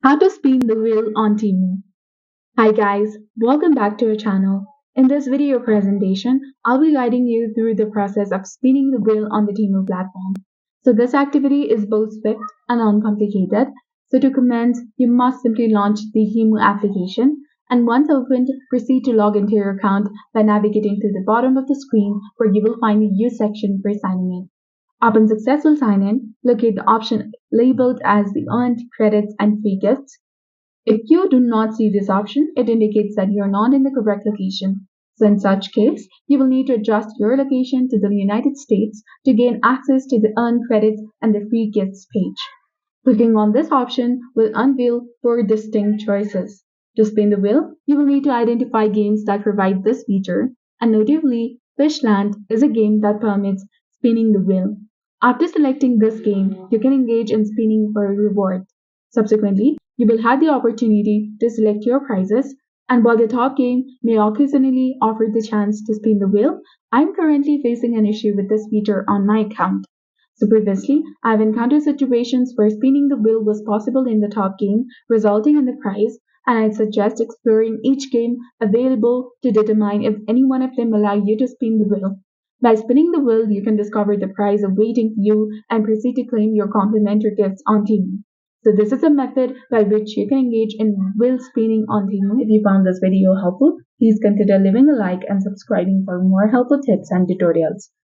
How to spin the wheel on Temu. Hi guys, welcome back to our channel. In this video presentation, I'll be guiding you through the process of spinning the wheel on the Temu platform. So this activity is both swift and uncomplicated. So to commence, you must simply launch the Temu application and once opened, proceed to log into your account by navigating to the bottom of the screen where you will find the use section for signing in. Upon successful sign-in, locate the option labeled as the earned credits and free gifts. If you do not see this option, it indicates that you are not in the correct location. So in such case, you will need to adjust your location to the United States to gain access to the earned credits and the free gifts page. Clicking on this option will unveil four distinct choices. To spin the wheel, you will need to identify games that provide this feature, and notably, Fishland is a game that permits spinning the wheel. After selecting this game, you can engage in spinning for a reward. Subsequently, you will have the opportunity to select your prizes, and while the top game may occasionally offer the chance to spin the wheel, I'm currently facing an issue with this feature on my account. So previously, I've encountered situations where spinning the wheel was possible in the top game, resulting in the prize, and I'd suggest exploring each game available to determine if any one of them allow you to spin the wheel. By spinning the wheel, you can discover the prize awaiting for you and proceed to claim your complimentary gifts on Temu. So this is a method by which you can engage in wheel spinning on Temu. If you found this video helpful, please consider leaving a like and subscribing for more helpful tips and tutorials.